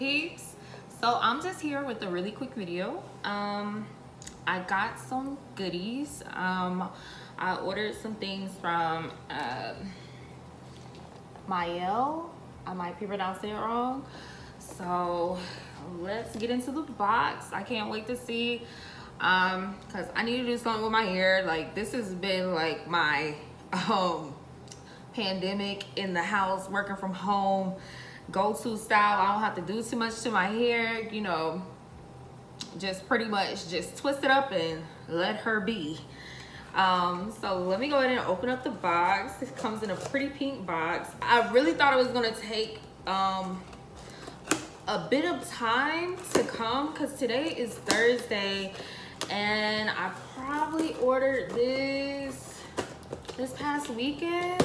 peeps. So I'm just here with a really quick video. I got some goodies. I ordered some things from Mielle. I might be pronouncing it wrong. So let's get into the box. I can't wait to see, because I need to do something with my hair. Like, this has been like my pandemic in the house, working from home, go-to style. I don't have to do too much to my hair, you know, just pretty much just twist it up and let her be. So let me go ahead and open up the box. It comes in a pretty pink box. I really thought it was gonna take a bit of time to come, because today is Thursday and I probably ordered this past weekend.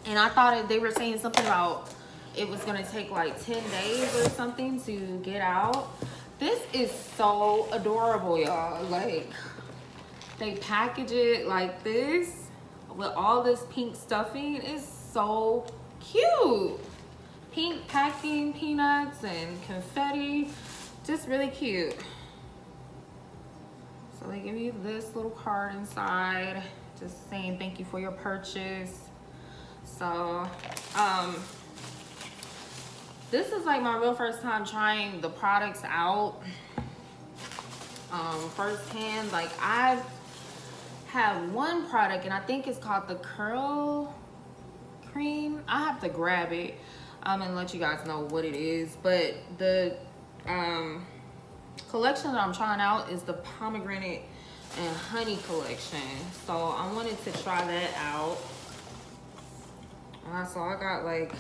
And I thought they were saying something about it was gonna take like 10 days or something to get out. This is so adorable, y'all. Like, they package it like this with all this pink stuffing. It's so cute. Pink packing, peanuts and confetti, just really cute. So they give you this little card inside, just saying thank you for your purchase. So this is like my real first time trying the products out firsthand. Like, I have one product and I think it's called the Curl Cream. I have to grab it and let you guys know what it is. But the collection that I'm trying out is the Pomegranate and Honey collection. So I wanted to try that out. So I got like,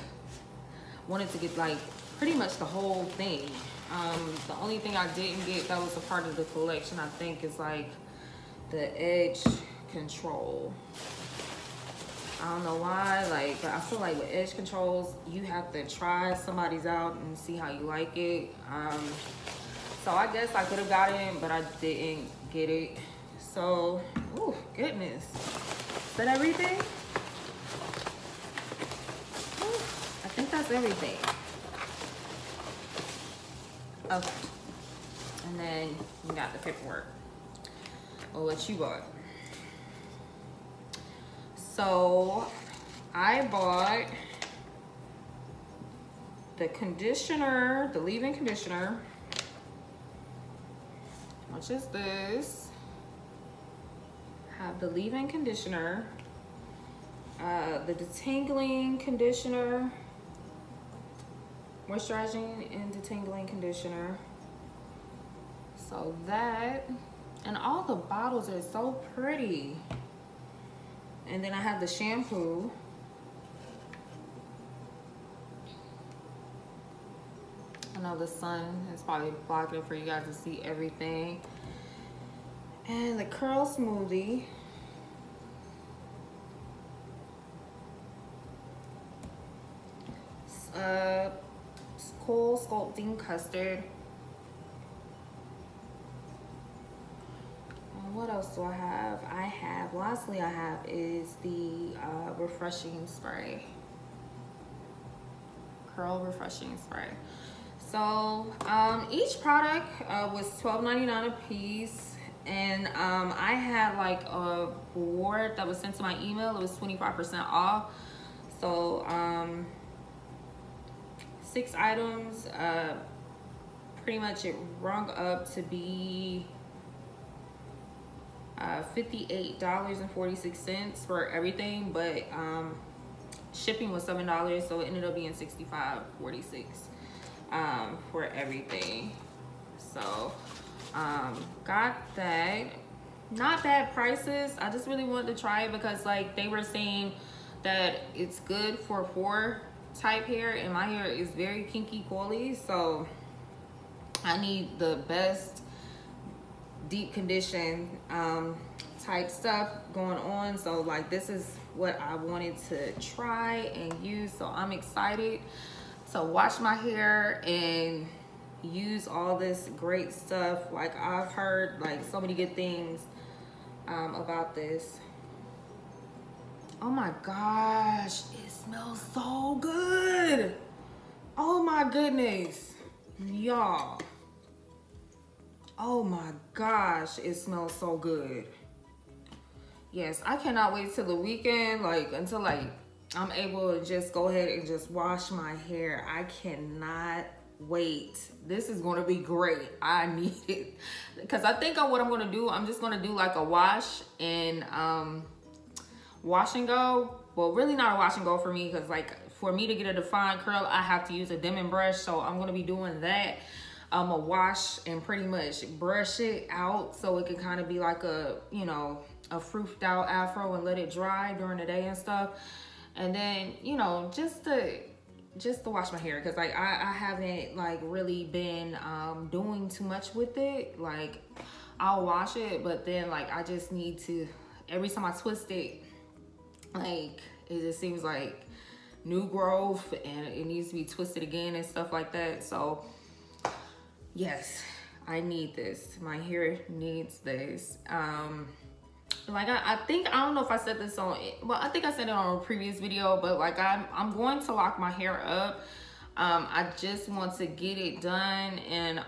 wanted to get like pretty much the whole thing. The only thing I didn't get that was a part of the collection, I think, is like the edge control. I don't know why, like, I feel like with edge controls, you have to try somebody's out and see how you like it. So I guess I could have got it, but I didn't get it. So, oh goodness. Is that everything? I think that's everything. Okay. And then you got the paperwork or what you bought. So I bought the conditioner, the leave-in conditioner, which is this. Have the leave-in conditioner, the detangling conditioner, moisturizing and detangling conditioner. So that, and all the bottles are so pretty. And then I have the shampoo. I know the sun is probably blocking it for you guys to see everything. And the curl smoothie. Cool sculpting custard. And what else do I have? Lastly I have is the refreshing spray. Curl refreshing spray. So each product was $12.99 a piece. And I had like a reward that was sent to my email. It was 25% off. So 6 items, pretty much it rung up to be $58.46 for everything, but shipping was $7, so it ended up being $65.46 for everything. So got that. Not bad prices. I just really wanted to try it because like they were saying that it's good for pore type hair, and my hair is very kinky coily, so I need the best deep condition type stuff going on. So like, this is what I wanted to try and use. So I'm excited to wash my hair and use all this great stuff. Like, I've heard like so many good things about this. Oh my gosh, it smells so good. Oh my goodness, y'all. Oh my gosh, it smells so good. Yes, I cannot wait till the weekend, like until like I'm able to just go ahead and just wash my hair. I cannot wait. This is gonna be great. I need it. Because I think what I'm gonna do, I'm just gonna do like a wash and wash and go. Well, really not a wash and go for me, because like for me to get a defined curl, I have to use a Denman brush. So I'm gonna be doing that. A wash and pretty much brush it out so it can kind of be like a, you know, a froofed out afro, and let it dry during the day and stuff. And then, you know, just to wash my hair, because like I haven't like really been doing too much with it. Like I'll wash it, but then like I just need to, every time I twist it, like it just seems like new growth and it needs to be twisted again and stuff like that. So yes, I need this. My hair needs this. Like I think, I don't know if I said this on, well, I think I said it on a previous video, but like I'm going to lock my hair up. I just want to get it done, and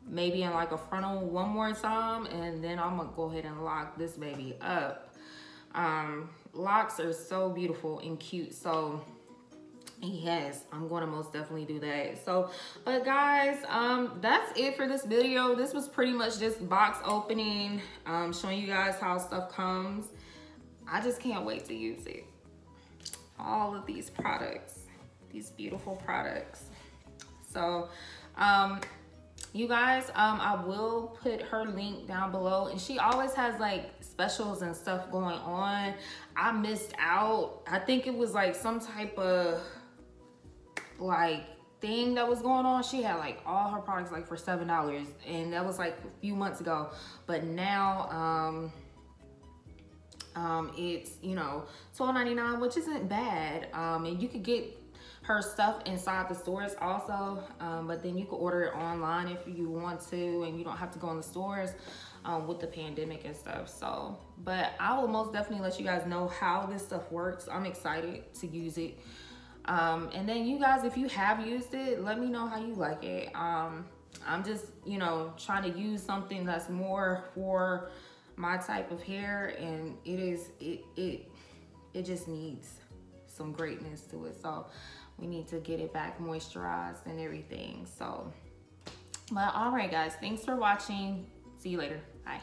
maybe in like a frontal one more time, and then I'm gonna go ahead and lock this baby up. Locks are so beautiful and cute, so yes, I'm going to most definitely do that. So, but guys, that's it for this video. This was pretty much just box opening, showing you guys how stuff comes. I just can't wait to use it. All of these products, these beautiful products. So, you guys, I will put her link down below, and she always has like specials and stuff going on. I missed out. I think it was like some type of like thing that was going on. She had like all her products like for $7, and that was like a few months ago. But now it's, you know, $12.99, which isn't bad. And you could get her stuff inside the stores also, but then you can order it online if you want to, and you don't have to go in the stores with the pandemic and stuff. So, but I will most definitely let you guys know how this stuff works. I'm excited to use it. And then you guys, if you have used it, let me know how you like it. I'm just, you know, trying to use something that's more for my type of hair, and it just needs some greatness to it. So we need to get it back moisturized and everything. So, but all right guys, thanks for watching. See you later. Bye.